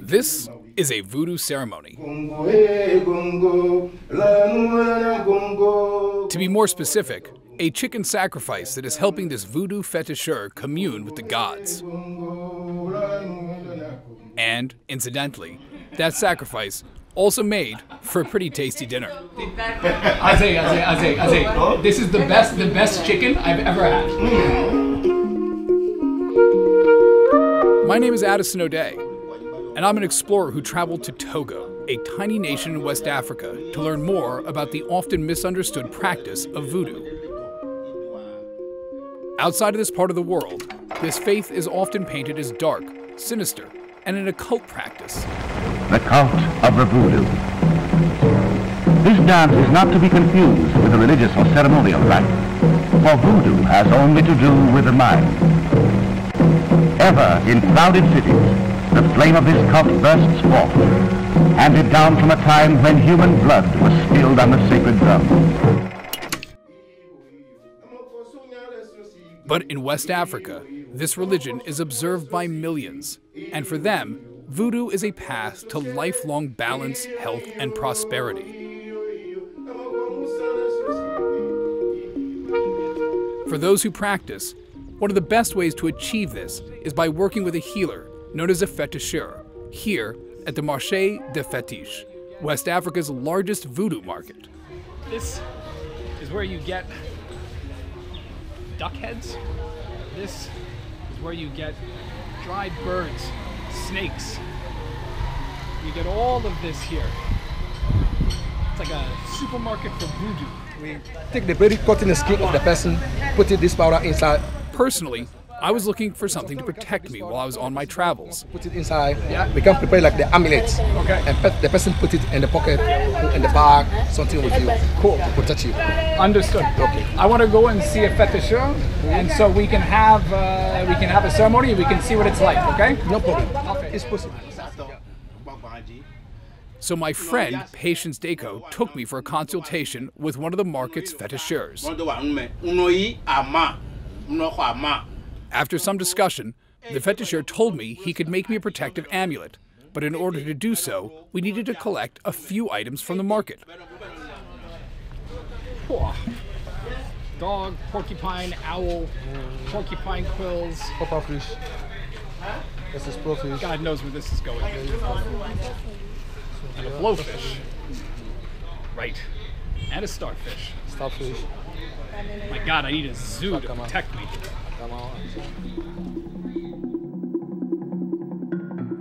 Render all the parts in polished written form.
This is a voodoo ceremony. To be more specific, a chicken sacrifice that is helping this voodoo fetisheur commune with the gods. And, incidentally, that sacrifice also made for a pretty tasty dinner. Azay, this is the best chicken I've ever had. My name is Addison O'Day, and I'm an explorer who traveled to Togo, a tiny nation in West Africa, to learn more about the often misunderstood practice of voodoo. Outside of this part of the world, this faith is often painted as dark, sinister, and an occult practice. The cult of the voodoo. This dance is not to be confused with a religious or ceremonial rite, for voodoo has only to do with the mind. Ever in crowded cities, the flame of this cult bursts forth, handed down from a time when human blood was spilled on the sacred drum. But in West Africa, this religion is observed by millions, and for them, voodoo is a path to lifelong balance, health, and prosperity. For those who practice, one of the best ways to achieve this is by working with a healer known as a fetisheur, here at the Marche de Fetiche, West Africa's largest voodoo market. This is where you get duck heads. This is where you get dried birds, snakes. You get all of this here. It's like a supermarket for voodoo. We take the very cotton skin of the person, put this powder inside. Personally, I was looking for something to protect me while I was on my travels. Put it inside. Yeah. We can prepare like the amulet. Okay. And the person put it in the pocket, in the bag, something with you. Cool. To protect you. Understood. Okay. I want to go and see a fetisheur, and so we can have a ceremony. We can see what it's like. Okay. No problem. Okay. It's possible. So my friend, Patience Deco, took me for a consultation with one of the market's fetisheurs. After some discussion, the fetisheur told me he could make me a protective amulet, but in order to do so, we needed to collect a few items from the market. Dog, porcupine, owl, porcupine quills. Pufferfish. This is blowfish. God knows where this is going. And a blowfish. Right. And a starfish. Starfish. My God, I need a zoo to protect me.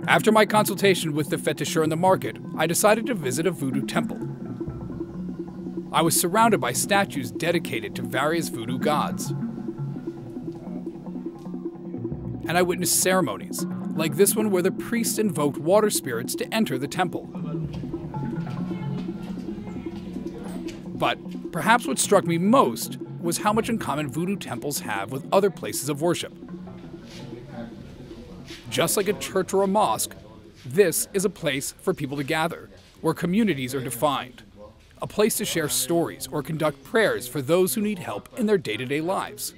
After my consultation with the fetisheur in the market, I decided to visit a voodoo temple. I was surrounded by statues dedicated to various voodoo gods. And I witnessed ceremonies, like this one where the priests invoked water spirits to enter the temple. But perhaps what struck me most was how much in common voodoo temples have with other places of worship. Just like a church or a mosque, this is a place for people to gather, where communities are defined, a place to share stories or conduct prayers for those who need help in their day-to-day lives.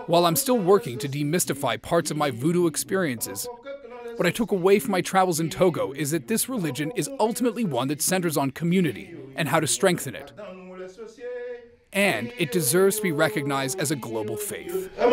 While I'm still working to demystify parts of my voodoo experiences, what I took away from my travels in Togo is that this religion is ultimately one that centers on community and how to strengthen it. And it deserves to be recognized as a global faith. I'm